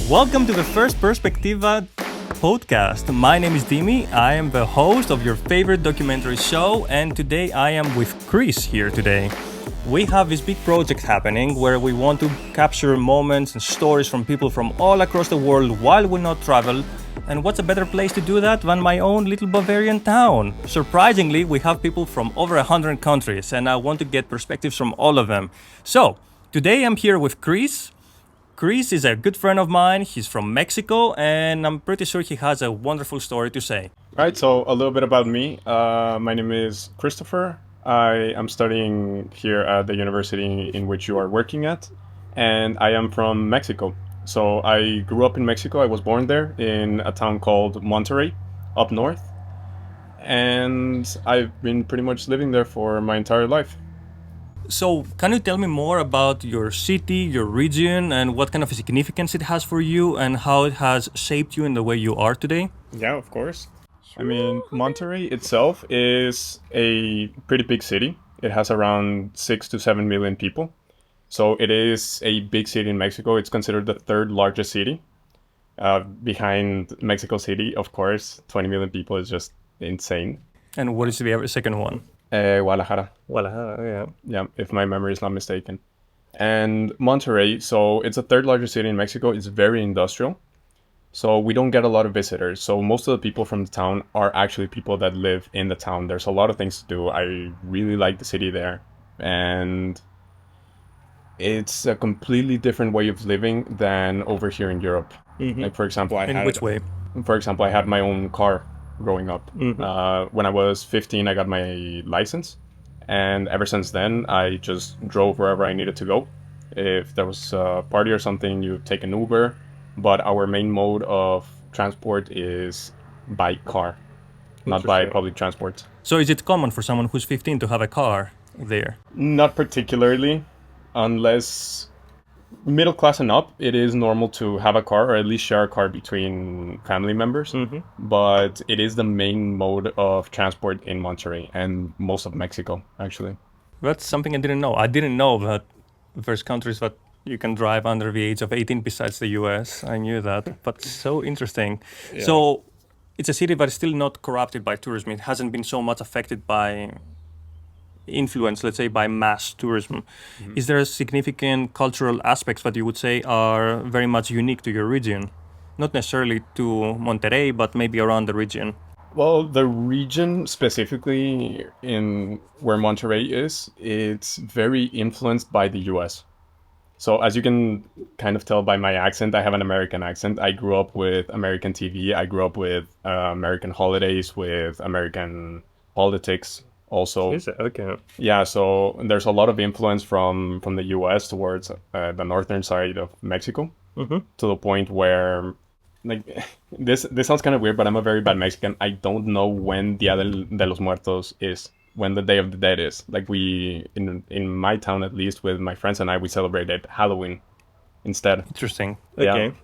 Welcome to the First Perspectiva podcast. My name is Dimi. I am the host of your favorite documentary show, and today I am with Chris here today. We have this big project happening where we want to capture moments and stories from people from all across the world while we not travel. And what's a better place to do that than my own little Bavarian town? Surprisingly, we have people from over 100 countries, and I want to get perspectives from all of them. So, today I'm here with Chris. Chris is a good friend of mine. He's from Mexico, and I'm pretty sure he has a wonderful story to say. All right, so a little bit about me. My name is Christopher. I am studying here at the university in which you are working at, and I am from Mexico. So I grew up in Mexico. I was born there in a town called Monterey, up north, and I've been pretty much living there for my entire life. So, can you tell me more about your city, your region, and what kind of significance it has for you and how it has shaped you in the way you are today? Yeah, of course. I mean, Monterey itself is a pretty big city. It has around 6 to 7 million people. So it is a big city in Mexico. It's considered the third largest city. Behind Mexico City, of course, 20 million people is just insane. And what is the second one? Guadalajara. Guadalajara, Yeah, if my memory is not mistaken. And Monterrey, so it's the third largest city in Mexico. It's very industrial. So we don't get a lot of visitors. So most of the people from the town are actually people that live in the town. There's a lot of things to do. I really like the city there. And it's a completely different way of living than over here in Europe. Mm-hmm. Like, for example, In which way? For example, I had my own car growing up. Mm-hmm. When I was 15, I got my license. And ever since then, I just drove wherever I needed to go. If there was a party or something, you take an Uber. But our main mode of transport is by car, not by public transport. So is it common for someone who's 15 to have a car there? Not particularly, unless middle class and up, it is normal to have a car or at least share a car between family members. Mm-hmm. But it is the main mode of transport in Monterrey and most of Mexico, actually. That's something I didn't know. I didn't know that there's countries that you can drive under the age of 18 besides the US. I knew that, but so interesting. Yeah. So it's a city that is still not corrupted by tourism. It hasn't been so much affected by influence, let's say, by mass tourism. Mm-hmm. Is there a significant cultural aspects that you would say are very much unique to your region? Not necessarily to Monterrey, but maybe around the region. Well, the region specifically in where Monterrey is, it's very influenced by the US. So as you can kind of tell by my accent, I have an American accent. I grew up with American TV. I grew up with American holidays, with American politics also. Is it? Okay. Yeah, so there's a lot of influence from the US towards the northern side of Mexico, Mm-hmm. to the point where, like, this sounds kind of weird, but I'm a very bad Mexican. I don't know when Dia de los Muertos is. When the Day of the Dead is. Like, we, in my town at least, with my friends and I, we celebrated Halloween instead. Interesting. Yeah. Okay.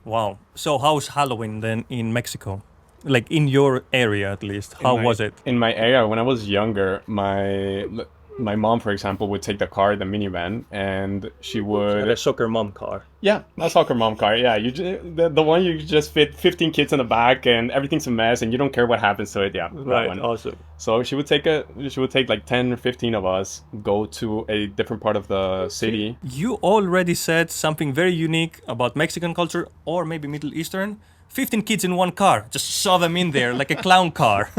Wow. So how's Halloween then in Mexico? Like in your area at least. How was it? In my area, when I was younger, my mom, for example, would take the car, the minivan, and she would... A soccer mom car. Yeah, a soccer mom car. Yeah, the one you just fit 15 kids in the back, and everything's a mess, and you don't care what happens to it. Yeah, Right. that one. Awesome. So she would take like 10 or 15 of us, go to a different part of the city. You already said something very unique about Mexican culture or maybe Middle Eastern. 15 kids in one car. Just shove them in there like a clown car.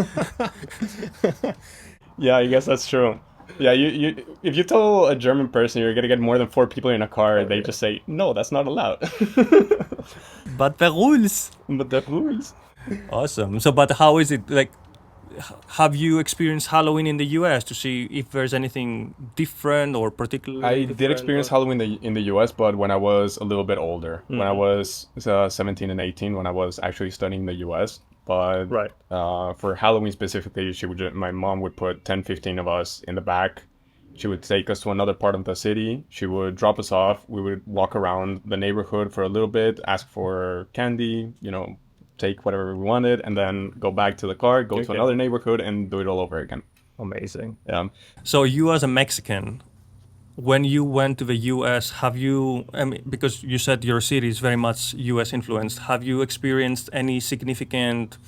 Yeah, I guess that's true. Yeah, you if you tell a German person you're gonna get more than 4 people in a car, they just say, no, that's not allowed. But the rules. But the rules. Awesome. So, but how is it like? Have you experienced Halloween in the US to see if there's anything different or particularly? I did experience Halloween in the US, but when I was a little bit older, when I was 17 and 18, when I was actually studying in the US. But Right. For Halloween specifically, my mom would put 10, 15 of us in the back. She would take us to another part of the city. She would drop us off. We would walk around the neighborhood for a little bit, ask for candy, take whatever we wanted, and then go back to the car, go to another neighborhood, and do it all over again. Amazing. Yeah. So you as a Mexican, when you went to the US, have you, I mean, because you said your city is very much US influenced, have you experienced any significant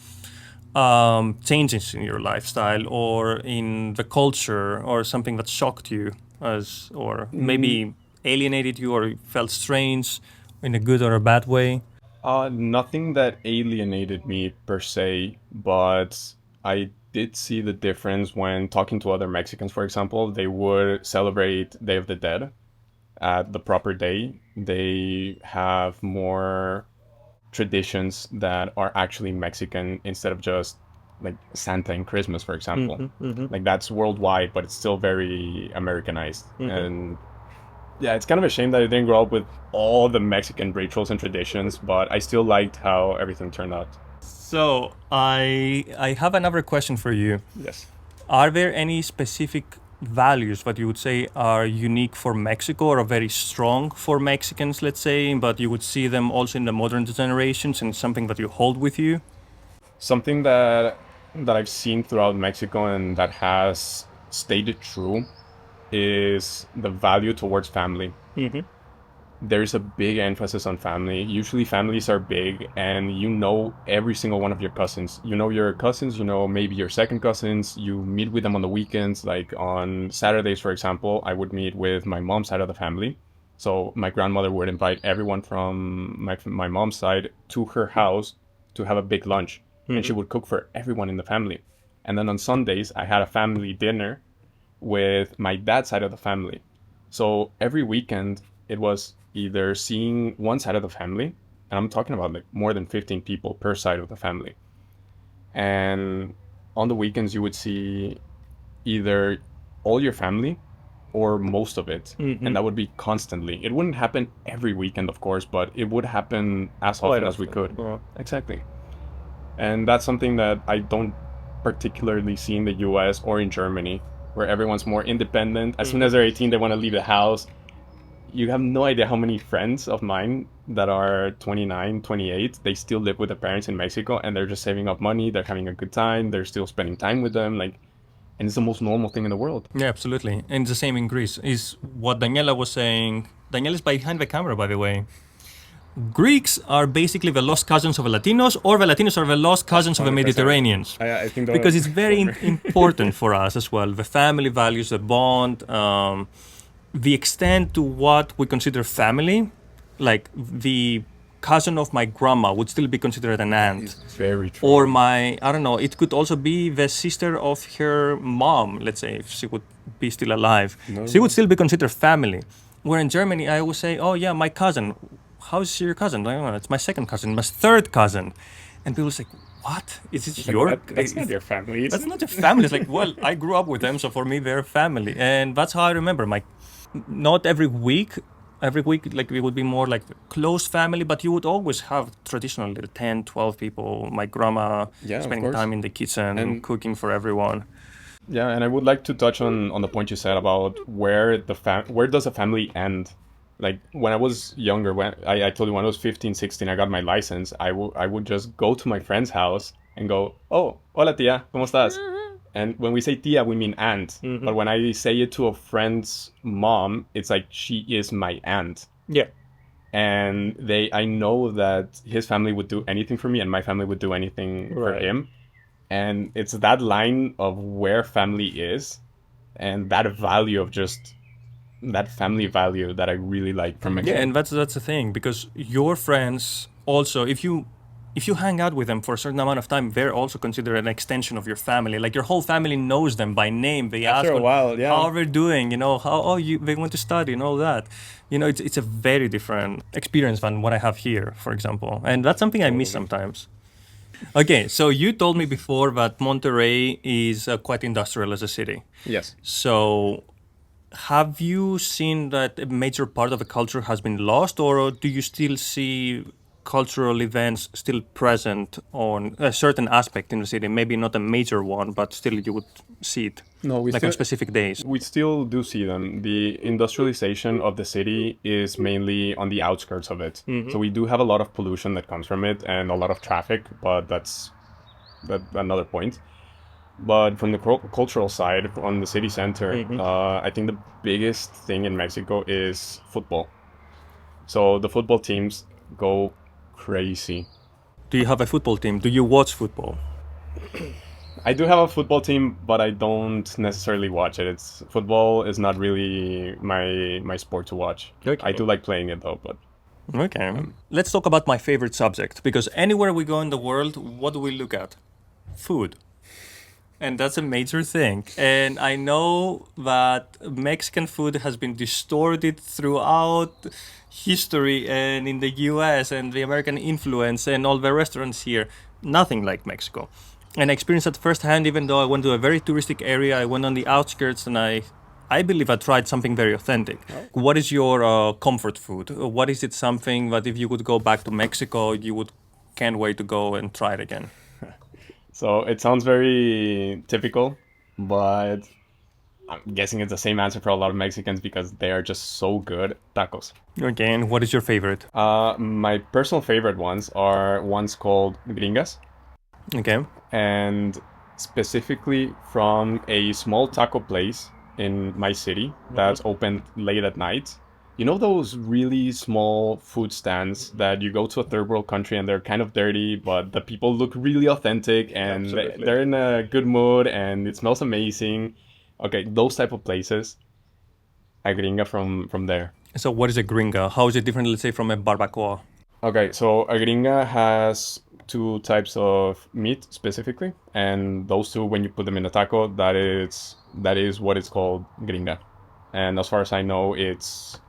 changes in your lifestyle or in the culture or something that shocked you as, or maybe alienated you or felt strange in a good or a bad way? Nothing that alienated me per se, but I did see the difference when talking to other Mexicans, for example. They would celebrate Day of the Dead at the proper day. They have more traditions that are actually Mexican instead of just like Santa and Christmas, for example. Like that's worldwide, but it's still very Americanized. And yeah, it's kind of a shame that I didn't grow up with all the Mexican rituals and traditions, but I still liked how everything turned out. So I have another question for you. Yes. Are there any specific values that you would say are unique for Mexico or are very strong for Mexicans, let's say, but you would see them also in the modern generations and something that you hold with you? Something that I've seen throughout Mexico and that has stayed true is the value towards family. There's a big emphasis on family. Usually families are big and you know every single one of your cousins. You know your cousins, you know maybe your second cousins. You meet with them on the weekends. Like on Saturdays, for example, I would meet with my mom's side of the family. So my grandmother would invite everyone from my mom's side to her house to have a big lunch. And she would cook for everyone in the family. And then on Sundays, I had a family dinner with my dad's side of the family. So every weekend, it was either seeing one side of the family, and I'm talking about like more than 15 people per side of the family. And on the weekends, you would see either all your family or most of it. And that would be constantly. It wouldn't happen every weekend, of course, but it would happen as often as we could. Yeah. Exactly. And that's something that I don't particularly see in the US or in Germany, where everyone's more independent. As soon as they're 18, they want to leave the house. You have no idea how many friends of mine that are 29, 28, they still live with their parents in Mexico and they're just saving up money. They're having a good time. They're still spending time with them. Like, and it's the most normal thing in the world. Yeah, absolutely. And it's the same in Greece. Is what Daniela was saying. Daniela is behind the camera, by the way. Greeks are basically the lost cousins of the Latinos, or the Latinos are the lost cousins of the 100%. Mediterraneans. I think Because it's very important for us as well. The family values, the bond, the extent to what we consider family, like the cousin of my grandma would still be considered an aunt. It's very true. Or my, I don't know, it could also be the sister of her mom, let's say, if she would be still alive. She would still be considered family. Where in Germany, I always say, oh yeah, my cousin. How's your cousin? I don't know, it's my second cousin, my third cousin. And people say, what? Is it your... That's not your family. That's not your family. It's like, well, I grew up with them, so for me, they're family. And that's how I remember not every week, like we would be more like close family, but you would always have traditional little 10, 12 people. My grandma spending time in the kitchen and cooking for everyone. Yeah, and I would like to touch on the point you said about where does a family end? Like when I was younger, when I told you when I was 15, 16, I got my license, I would just go to my friend's house and go, oh, hola tía, ¿cómo estás? And when we say tía, we mean aunt. But when I say it to a friend's mom, it's like she is my aunt. Yeah. And I know that his family would do anything for me and my family would do anything for him. And it's that line of where family is and that value of just that family value that I really like from Mexico. Yeah, and that's the thing, because your friends also, if you hang out with them for a certain amount of time, they're also considered an extension of your family. Like your whole family knows them by name. They ask a while, yeah, how they're doing, they went to study and all that. It's a very different experience than what I have here, for example. And that's something I miss sometimes. Okay, so you told me before that Monterrey is quite industrial as a city. Yes. So have you seen that a major part of the culture has been lost, or do you still see cultural events still present on a certain aspect in the city? Maybe not a major one, but still you would see it. No, on specific days. We still do see them. The industrialization of the city is mainly on the outskirts of it. So we do have a lot of pollution that comes from it and a lot of traffic, but that's another point. But from the cultural side, on the city center, I think the biggest thing in Mexico is football. So the football teams go crazy. Do you have a football team? Do you watch football? I do have a football team, but I don't necessarily watch it. It's football is not really my sport to watch. Okay. I do like playing it though, but Okay. Let's talk about my favorite subject, because anywhere we go in the world, what do we look at? Food. And that's a major thing. And I know that Mexican food has been distorted throughout history and in the US and the American influence and all the restaurants here. Nothing like Mexico. And I experienced that firsthand, even though I went to a very touristic area. I went on the outskirts and I believe I tried something very authentic. What is your comfort food? What is it something that if you could go back to Mexico, you would can't wait to go and try it again? so it sounds very typical, but I'm guessing it's the same answer for a lot of Mexicans because they are just so good. Tacos. Okay, and what is your favorite? My personal favorite ones are ones called gringas, Okay. and specifically from a small taco place in my city that's open late at night. You know those really small food stands that you go to a third world country and they're kind of dirty, but the people look really authentic and they're in a good mood and it smells amazing. Okay, those type of places. A gringa from there. So what is a gringa? How is it different, let's say, from a barbacoa? Okay, so a gringa has two types of meat specifically, and those two, when you put them in a taco, that is what it's called gringa. And as far as I know, it's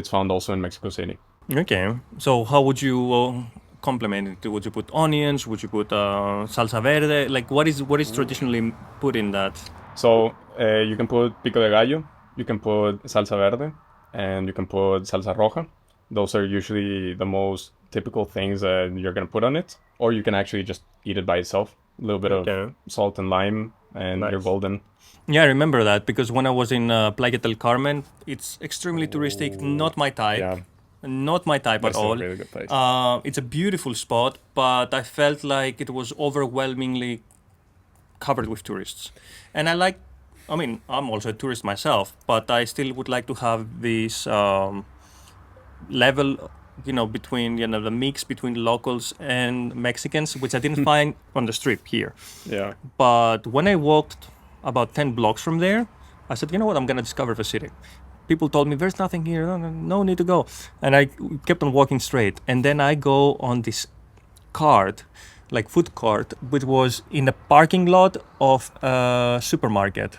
found also in Mexico City. Okay. So how would you complement it? Would you put onions? Would you put salsa verde? Like what is traditionally put in that? So you can put pico de gallo, you can put salsa verde, and you can put salsa roja. Those are usually the most typical things that you're gonna put on it, or you can actually just eat it by itself. A little bit of salt and lime, and you're golden. Yeah, I remember that because when I was in Playa del Carmen, it's extremely touristic. Not my type. Yeah. Not my type That's at a all. really good place. It's a beautiful spot, but I felt like it was overwhelmingly covered with tourists. And I mean, I'm also a tourist myself, but I still would like to have this level, between, the mix between locals and Mexicans, which I didn't find on the strip here. Yeah. But when I walked about 10 blocks from there, I said, you know what, I'm going to discover the city. People told me, there's nothing here, no need to go. And I kept on walking straight. And then I go on this cart, like food cart, which was in the parking lot of a supermarket.